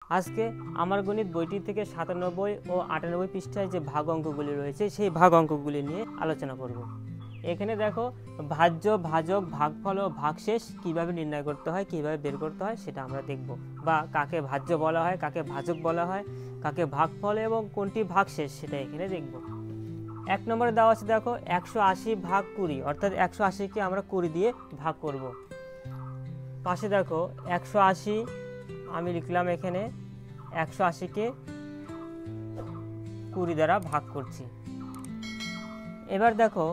আজকে আমার গণিত বইটি থেকে 97 ও 98 পৃষ্ঠায় যে ভাগ অঙ্কগুলি রয়েছে সেই ভাগ অঙ্কগুলি নিয়ে আলোচনা করব। এখানে দেখো ভাজ্য, ভাজক, ভাগফল ও ভাগশেষ কিভাবে নির্ণয় করতে হয়, কিভাবে বের করতে হয় সেটা আমরা দেখব। বা কাকে ভাজ্য বলা হয়, কাকে ভাজক বলা হয়, কাকে ভাগফল এবং কোনটি ভাগশেষ সেটা এখানে দেখব। 1 নম্বরে দেওয়া আছে দেখো 180 ভাগ 20, অর্থাৎ 180কে আমরা 20 দিয়ে ভাগ করব। পাশে দেখো 180 আমি লিখলাম, এখানে 180কে 20 দ্বারা ভাগ করছি। এবার দেখো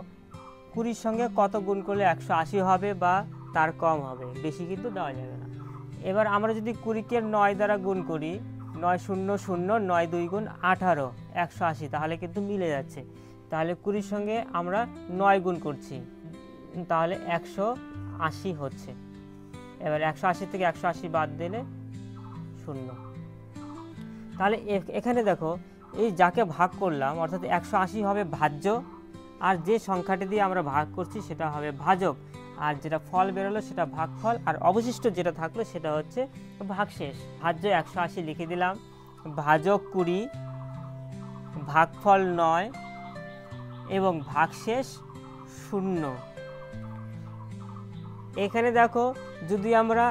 20-র সঙ্গে কত গুণ করলে 180 হবে বা তার কম হবে, বেশি কিন্তু দেওয়া যাবে না। এবার আমরা যদি 20কে 9 দ্বারা গুণ করি, 9 0 0 9 2 গুণ 18 180, তাহলে কিন্তু মিলে যাচ্ছে। তাহলে 20-র সঙ্গে আমরা 9 গুণ করছি, তাহলে 180 হচ্ছে। এবার 180 থেকে 180 বাদ দিলে 0। তাহলে এখানে দেখো এই যাকে ভাগ করলাম অর্থাৎ 180 হবে ভাজ্য, আর যে সংখ্যাটি দিয়ে আমরা ভাগ করছি সেটা হবে ভাজক, আর যেটা ফল বেরোলো সেটা ভাগফল, আর অবশিষ্ট যেটা থাকলো সেটা হচ্ছে ভাগশেষ। ভাজ্য 180 লিখে দিলাম, ভাজক 20, ভাগফল 9 এবং ভাগশেষ 0। এখানে দেখো যদি আমরা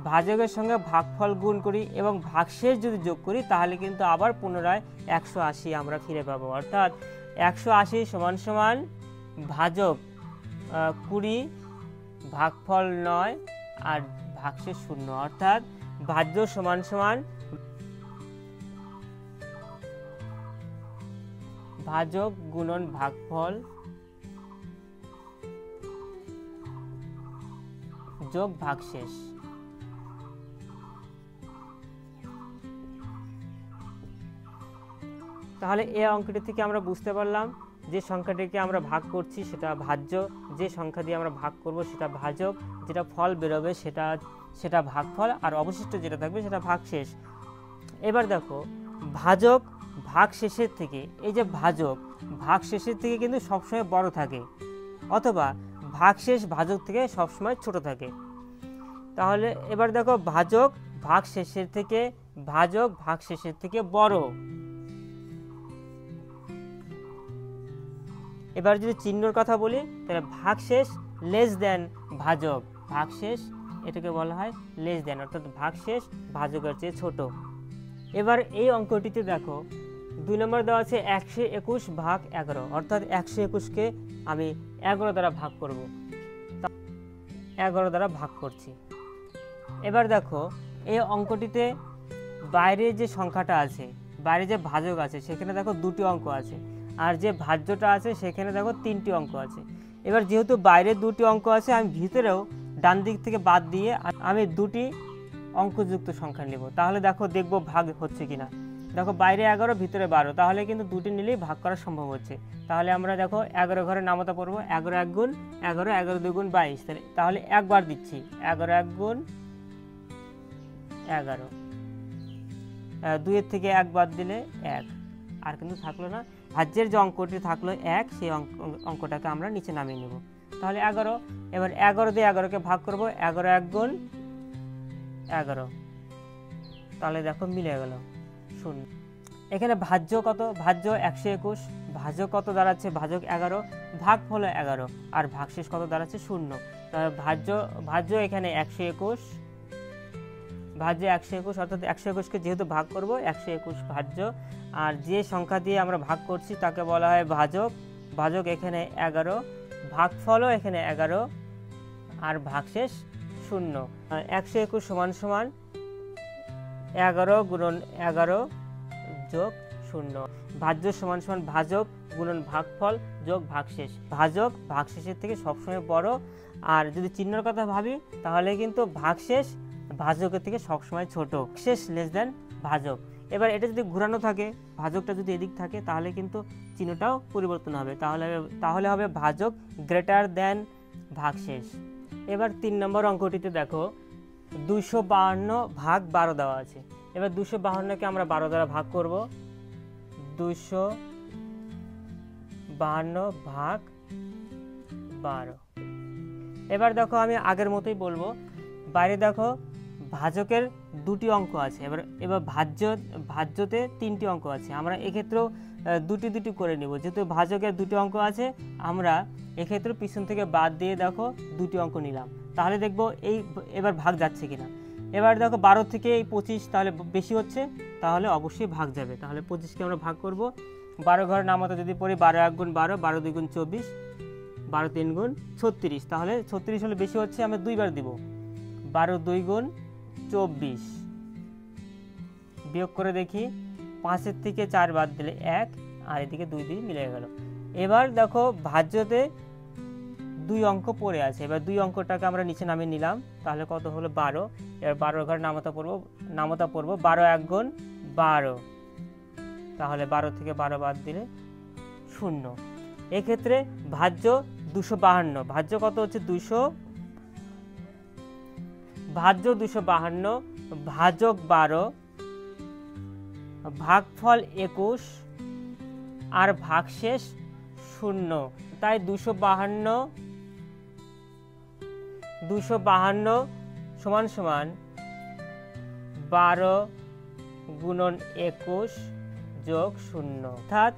ভাজকের সঙ্গে ভাগফল গুণ করি এবং ভাগশেষ যদি যোগ করি তাহলে কিন্তু আবার পুনরায় 180 আমরা ফিরে পাবো। অর্থাৎ 180 সমান সমান ভাজক 20, ভাগফল 9 আর ভাগশেষ 0, অর্থাৎ ভাজ্য সমান সমান ভাজক গুণন ভাগফল যোগ ভাগশেষ। তাহলে এই অঙ্কটি থেকে আমরা বুঝতে পারলাম যে সংখ্যাটিকে আমরা ভাগ করছি সেটা ভাজ্য, যে সংখ্যা দিয়ে আমরা ভাগ করব সেটা ভাজক, যেটা ফল বেরোবে সেটা ভাগফল, আর অবশিষ্ট যেটা থাকবে সেটা ভাগশেষ। এবার দেখো ভাজক ভাগশেষের থেকে, এই যে ভাজক ভাগশেষের থেকে কিন্তু সবসময় বড় থাকে, অথবা ভাগশেষ ভাজক থেকে সবসময় ছোট থাকে। তাহলে এবার দেখো ভাজক ভাগশেষের থেকে বড়। এবার যদি চিহ্নর কথা বলি তাহলে ভাগশেষ লেস দেন ভাজক, ভাগশেষ এটাকে বলা হয় লেস দেন, অর্থাৎ ভাগশেষ ভাজকের চেয়ে ছোট। এবার এই অঙ্কটিতে দেখো 2 নম্বর দেওয়া আছে 121 ভাগ 11, অর্থাৎ 121কে আমি 11 দ্বারা ভাগ করব, 11 দ্বারা ভাগ করছি। এবার দেখো এই অঙ্কটিতে বাইরে যে সংখ্যাটা আছে, বাইরে যে ভাজক আছে সেখানে দেখো 2টি অঙ্ক আছে, আর যে ভাজ্যটা আছে সেখানে দেখো 3টি অঙ্ক আছে। এবার যেহেতু বাইরে 2টি অঙ্ক আছে, আমি ভিতরেও ডান দিক থেকে বাদ দিয়ে আমি 2টি অঙ্কযুক্ত সংখ্যা নেব। তাহলে দেখবো ভাগ হচ্ছে কিনা। দেখো বাইরে 11 ভিতরে 12, তাহলে কিন্তু 2টি নিলেই ভাগ করা সম্ভব হচ্ছে। তাহলে আমরা দেখো 11 ঘরে নামতা পড়বো, 11 1 গুণ 11, 11 2 গুণ 22, তাহলে একবার দিচ্ছি 11 1 গুণ 11, 2 এর থেকে 1 বাদ দিলে 1, আর কিন্তু থাকলো না। ভাজ্যের যে অঙ্কটি থাকলো 1, সেই অঙ্কটাকে আমরা নিচে নামিয়ে নেব। তাহলে 11, এবার 11 দিয়ে 11কে ভাগ করব, 11 1 গুণ 11, তাহলে দেখো মিলে গেল 0। এখানে ভাজ্য কত? ভাজ্য 121, ভাজক কত দাঁড়াচ্ছে? ভাজক 11, ভাগফল 11, আর ভাগশেষ কত দাঁড়াচ্ছে? 0। তাহলে ভাজ্য এখানে 121, ভাজ্য 121, অর্থাৎ 121কে যেহেতু ভাগ করব 121 ভাজ্য, আর যে সংখ্যা দিয়ে আমরা ভাগ করছি তাকে বলা হয় ভাজক। ভাজক এখানে 11, ভাগফলও এখানে 11, আর ভাগশেষ 0। 121 সমান সমান 11 গুণন 11 যোগ 0। ভাজ্য সমান সমান ভাজক গুণন ভাগফল যোগ ভাগশেষ। ভাজক ভাগশেষের থেকে সবসময় বড়, আর যদি চিহ্নের কথা ভাবি তাহলে কিন্তু ভাগশেষ ভাজকের থেকে সবসময় ছোট, শেষ লেস দেন ভাজক। এবার এটা যদি ঘোরানো থাকে, ভাজকটা যদি এদিক থাকে তাহলে কিন্তু চিহ্নটাও পরিবর্তন হবে, তাহলে হবে ভাজক গ্রেটার দেন ভাগশেষ। এবার 3 নম্বর অঙ্কটিতে দেখো 252 ভাগ 12 দেওয়া আছে। এবার 252কে আমরা 12 দ্বারা ভাগ করব, 252 ভাগ 12। এবার দেখো আমি আগের মতোই বলবো, বাইরে দেখো ভাজকের দুটি অঙ্ক আছে, এবার ভাজ্যতে তিনটি অঙ্ক আছে। আমরা এক্ষেত্রেও দুটি দুটি করে নিব, যেহেতু ভাজকের দুটি অঙ্ক আছে আমরা এক্ষেত্রে পিছন থেকে বাদ দিয়ে দেখো দুটি অঙ্ক নিলাম, তাহলে দেখবো এবার ভাগ যাচ্ছে কিনা। এবার দেখো 12 থেকে এই 25 তাহলে বেশি হচ্ছে, তাহলে অবশ্যই ভাগ যাবে। তাহলে 25কে আমরা ভাগ করব, 12 ঘরের নামতা যদি পড়ি 12 1 গুণ 12, 12 2 গুণ 24, 12 3 গুণ 36, তাহলে 36 হলে বেশি হচ্ছে, আমরা দুইবার দিব। 12 2 গুণ 24, বিয়োগ করে দেখি 5 থেকে 4 বাদ দিলে 1, আর এদিকে 2 2 মিলে গেল। এবার দেখো ভাজ্যতে দুই অঙ্ক পড়ে আছে, এবার দুই অঙ্কটাকে আমরা নিচে নামিয়ে নিলাম, তাহলে কত হলো 12। এবার 12 ঘর নামতা পড়ব 12 1 গুণ 12, তাহলে 12 থেকে 12 বাদ দিলে 0। এক্ষেত্রে ভাজ্য 252, ভাজ্য কত হচ্ছে 252, ভাজক 12, ভাগফল 21 আর ভাগশেষ 0। তাই 252 সমান সমান 12 গুণন 21 যোগ 0, অর্থাৎ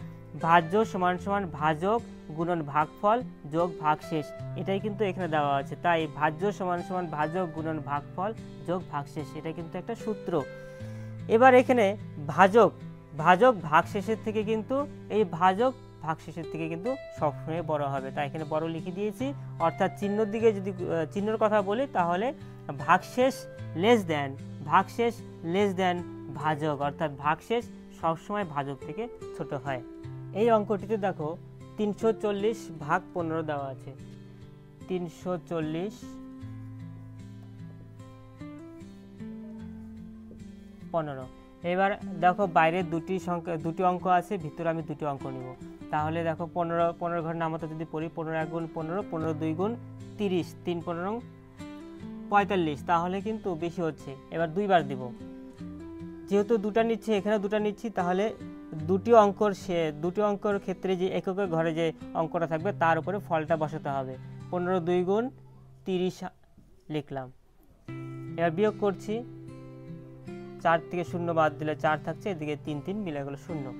ভাজ্য সমান সমান ভাজক গুণন ভাগফল যোগ ভাগশেষ, এটাই কিন্তু এখানে দেওয়া আছে। তাই ভাজ্য সমান সমান ভাজক গুণন ভাগফল যোগ ভাগশেষ, এটা কিন্তু একটা সূত্র। এবার এখানে ভাজক ভাগশেষের থেকে কিন্তু এই ভাজক ভাগশেষের থেকে কিন্তু সবসময় বড় হবে, তাই এখানে বড় লিখে দিয়েছি। অর্থাৎ চিহ্নর দিকে যদি চিহ্নর কথা বলি তাহলে ভাগশেষ লেস দেন ভাজক, অর্থাৎ ভাগশেষ সবসময় ভাজক থেকে ছোট হয়। এই অঙ্কটিতে দেখো 340 ভাগ 15 দেওয়া আছে, 340 15। এবার দেখো বাইরে দুটি অঙ্ক আছে, ভিতরে আমি দুটি অঙ্ক নিব, তাহলে দেখো 15 ঘর নামতা যদি পড়ি 15 1 গুণ 15, 15 2 গুণ 30, 3 15 45, তাহলে কিন্তু বেশি হচ্ছে, এবার দুইবার দিব। যেহেতু দুটা নিচ্ছি, এখানে দুটা নিচ্ছি, তাহলে দুটি অঙ্কর ক্ষেত্রে যে এককের ঘরে যে অঙ্কটা থাকবে তার উপরে ফলটা বসাতে হবে। 15 2 গুণ 30 লিখলাম, এবার বিয়োগ করছি, 4 থেকে 0 বাদ দিলে 4 থাকছে, এদিকে 3 3 মিলে গেল 0।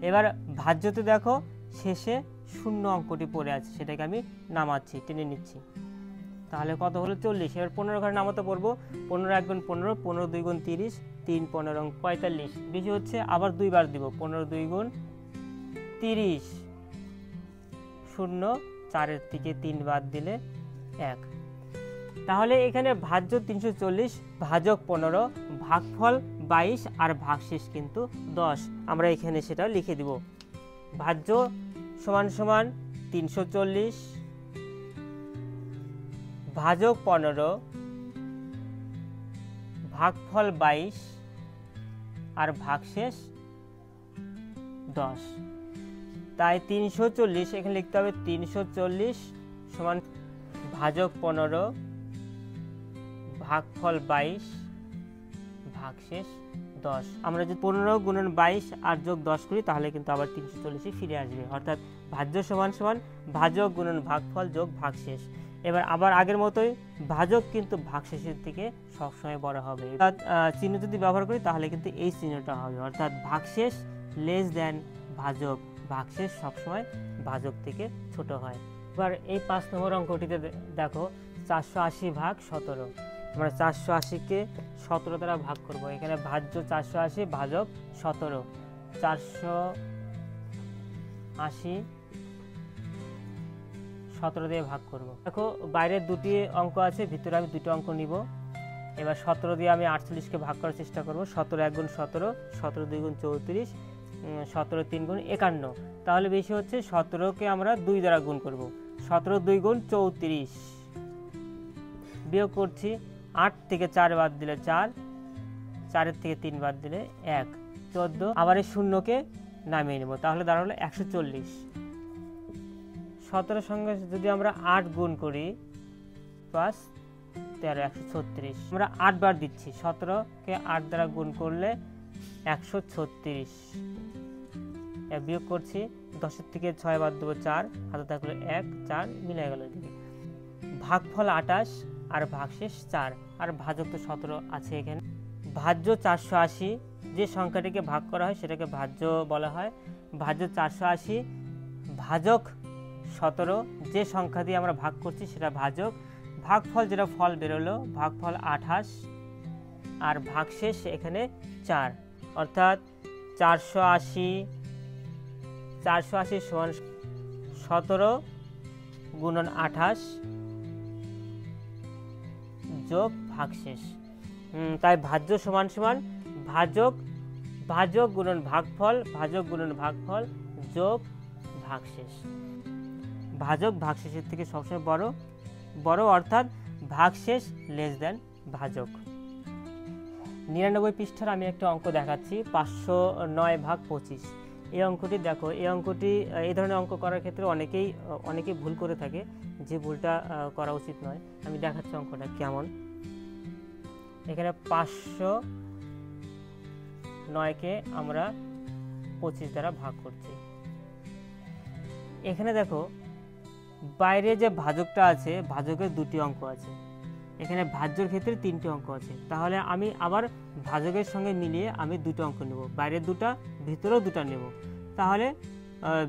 এবার ভাজ্যতে দেখো শেষে 0 অঙ্কটি পড়ে আছে, সেটাকে আমি নামাচ্ছি, টেনে নিচ্ছি, তাহলে কত হলো 40। এবার 15 ঘরে নামাতে পড়বো, 15 1 গুণ 15, 15 2 গুণ 30, 3 15 45, বেশি হচ্ছে, আবার দুইবার দিব, 15 2 গুণ 30, 0, 4 থেকে 3 বাদ দিলে 1। তাহলে এখানে ভাজ্য 340, ভাজক 15, ভাগফল 22 আর ভাগশেষ কিন্তু 10, আমরা এখানে সেটা লিখে দিব। ভাজ্য সমান সমান 340, ভাজক 15, ভাগফল 22 আর ভাগশেষ 10। তাই 340 এখানে লিখতে হবে, 340 সমান ভাজক 15, ভাগফল 22, ভাগশেষ 10। আমরা যদি 15 গুণন 22 আর যোগ 10 করি তাহলে কিন্তু আবার 340 ফিরে আসবে, অর্থাৎ ভাজ্য সমান সমান ভাজক গুণন ভাগফল যোগ ভাগশেষ। এবার আবার আগের মতোই ভাজক কিন্তু ভাগশেষের থেকে সবসময় বড় হবে, অর্থাৎ চিহ্ন যদি ব্যবহার করি তাহলে কিন্তু এই চিহ্নটা হবে, অর্থাৎ ভাগশেষ লেস দেন ভাজক, ভাগশেষ সবসময় ভাজক থেকে ছোট হয়। এবার এই 5 নম্বর অঙ্কটিতে দেখো 480 ভাগ 17, আমরা 480কে 17 দ্বারা ভাগ করব। এখানে ভাজ্য 480, ভাজক 17, 480 17 দিয়ে ভাগ করব। দেখো বাইরে দুটি অঙ্ক আছে, ভিতরে আমি দুটো অঙ্ক নিব। এবার 17 দিয়ে আমি 48কে ভাগ করার চেষ্টা করব। 17 1 গুণ 17, 17 2 গুণ 34, 17 3 গুণ 51, তাহলে বেশি হচ্ছে, 17কে আমরা 2 দ্বারা গুণ করব। 17 2 গুণ 34, বিয়োগ করছি, 8 থেকে 4 বাদ দিলে 4, 4 থেকে 3 বাদ দিলে 1, 14। আবার এই শূন্যকে নামিয়ে নেব, তাহলে দাঁড়ালো 140। 17 সঙ্গে যদি আমরা 8 গুণ করি 5 13, 136, আমরা 8 বার দিচ্ছি, 17কে 8 দ্বারা গুণ করলে 136, বিয়োগ করছি, 10 থেকে 6 বাদ দেবো 4, হাতে থাকলো 1 4 মিলে গেল এদিকে। ভাগফল 28, আর ভাগশেষ 4, আর ভাজক তো 17 আছে এখানে। ভাজ্য 480, যে সংখ্যাটিকে ভাগ করা হয় সেটাকে ভাজ্য বলা হয়। ভাজ্য 480, ভাজক 17, যে সংখ্যা দিয়ে আমরা ভাগ করছি সেটা ভাজক। ভাগফল যেটা ফল বেরোলো, ভাগফল 28, আর ভাগশেষ এখানে 4, অর্থাৎ 480 সমান 17 গুণন 28 যোগ ভাগশেষ। তাই ভাজ্য সমান সমান ভাজক গুণন ভাগফল, ভাজক গুণন ভাগফল যোগ ভাগশেষ। ভাজক ভাগশেষের থেকে সবসময় বড়, অর্থাৎ ভাগশেষ লেস দেন ভাজক। 99 পৃষ্ঠার আমি একটা অঙ্ক দেখাচ্ছি, 509 ভাগ 25। এই অঙ্কটি দেখো, এই ধরনের অঙ্ক করার ক্ষেত্রে অনেকেই ভুল করে থাকে, যে ভুলটা করা উচিত নয়। আমি দেখাচ্ছি অঙ্কটা কেমন। এখানে 509কে আমরা 25 দ্বারা ভাগ করছি। এখানে দেখো বাইরে যে ভাজকটা আছে, ভাজকের 2টি অঙ্ক আছে, এখানে ভাজ্যর ক্ষেত্রে 3টি অঙ্ক আছে। তাহলে আমি আবার ভাজকের সঙ্গে মিলিয়ে আমি 2টো অঙ্ক নেব, বাইরের 2টা, ভিতরেও 2টা নেব। তাহলে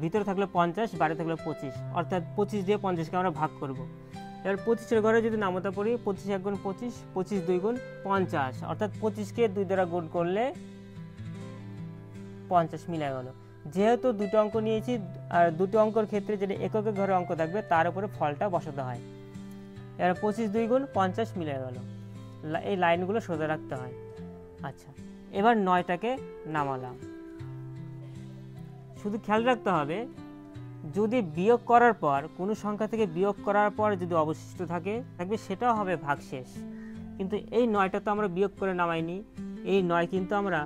ভিতরে থাকলে 50, বাইরে থাকলে 25, অর্থাৎ 25 দিয়ে 50কে আমরা ভাগ করব। এবার 25-এর ঘরে যদি নামতা পড়ি, 25 1 গুণ 25, 25 2 গুণ 50, অর্থাৎ 25কে 2 দ্বারা গুণ করলে 50 মিলে গেল। যেহেতু 2টো অঙ্ক নিয়েছি, আর 2টো অঙ্কর ক্ষেত্রে যেটা এককের ঘরে অঙ্ক থাকবে তার উপরে ফলটা বসাতে হয়। এবার 25 2 গুণ 50 মিলে গেল। এই লাইনগুলো সোজা রাখতে হয়। আচ্ছা, এবার 9টাকে নামালাম। শুধু খেয়াল রাখতে হবে, যদি বিয়োগ করার পর, কোনো সংখ্যা থেকে বিয়োগ করার পর যদি অবশিষ্ট থাকবে সেটাও হবে ভাগশেষ। কিন্তু এই 9টা তো আমরা বিয়োগ করে নামাইনি, এই 9 কিন্তু আমরা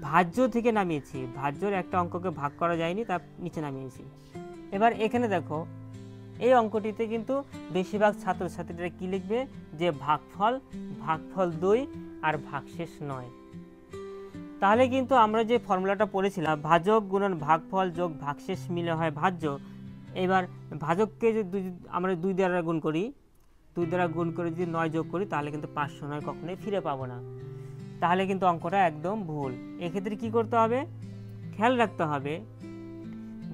ভাজ্য থেকে নামিয়েছি। ভাজ্যর একটা অঙ্ককে ভাগ করা যায়নি, তার নিচে নামিয়েছি। এবার এখানে দেখো, এই অঙ্কটিতে কিন্তু বেশিরভাগ ছাত্রছাত্রীরা কি লিখবে, যে ভাগফল 2 আর ভাগশেষ 9। তাহলে কিন্তু আমরা যে ফর্মুলাটা পড়েছিলাম, ভাজক গুণন ভাগফল যোগ ভাগশেষ মিলে হয় ভাজ্য। এবার ভাজককে যদি আমরা 2 দ্বারা গুণ করি, 2 দ্বারা গুণ করে যদি 9 যোগ করি, তাহলে কিন্তু 509 কখনোই ফিরে পাবো না। তাহলে কিন্তু অঙ্কটা একদম ভুল। এক্ষেত্রে কি করতে হবে, খেয়াল রাখতে হবে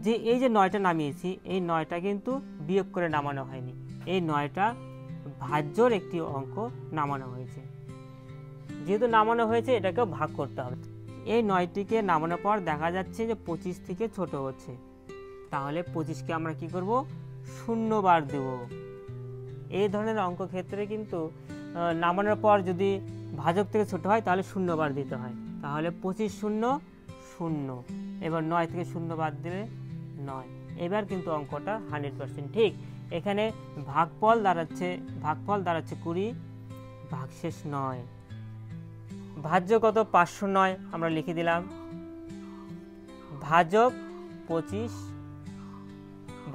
যে এই যে 9টা নামিয়েছি, এই 9টা কিন্তু বিয়োগ করে নামানো হয়নি, এই 9টা ভাজ্যর একটি অঙ্ক নামানো হয়েছে। যেহেতু নামানো হয়েছে, এটাকেও ভাগ করতে হবে। এই 9টিকে নামানোর পর দেখা যাচ্ছে যে 25 থেকে ছোট হচ্ছে, তাহলে 25কে আমরা কি করব, 0 বার দেব। এই ধরনের অঙ্ক ক্ষেত্রে কিন্তু নামানোর পর যদি ভাজক থেকে ছোট হয় তাহলে 0 বার দিতে হয়। তাহলে 25 0 0, এবার 9 থেকে 0 বাদ দিলে 9। এবার কিন্তু অঙ্কটা 100% ঠিক। এখানে ভাগফল দাঁড়াচ্ছে 20, ভাগশেষ 9। ভাজ্য কত, 509, আমরা লিখে দিলাম। ভাজক 25,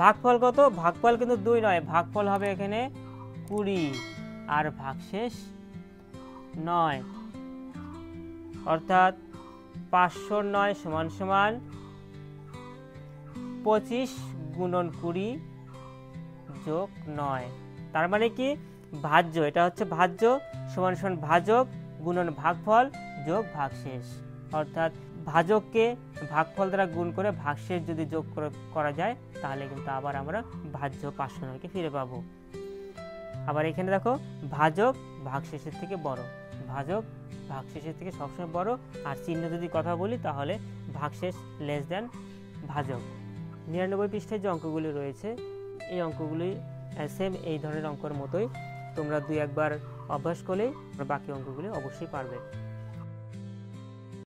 ভাগফল কত, ভাগফল কিন্তু 2 নয়, ভাগফল হবে এখানে 20, আর ভাগশেষ 9, অর্থাৎ 509 সমান সমান 25 গুণন 20 যোগ 9। তার মানে কি, ভাজ্য, এটা হচ্ছে ভাজ্য সমান সমান ভাজক গুণন ভাগফল যোগ ভাগশেষ। অর্থাৎ ভাজককে ভাগফল দ্বারা গুণ করে ভাগশেষ যদি যোগ করা যায়, তাহলে কিন্তু আবার আমরা ভাজ্য 509কে ফিরে পাবো। আবার এখানে দেখো, ভাজক ভাগশেষের থেকে বড়, ভাজক ভাগশেষের থেকে সবসময় বড়। আর চিহ্ন যদি কথা বলি, তাহলে ভাগশেষ লেস দেন ভাজক। 99 পৃষ্ঠায় যে অঙ্কগুলি রয়েছে, এই অঙ্কগুলি সেম এই ধরনের অঙ্কের মতোই। তোমরা 2-1 বার অভ্যাস করলেই বাকি অঙ্কগুলি অবশ্যই পারবে।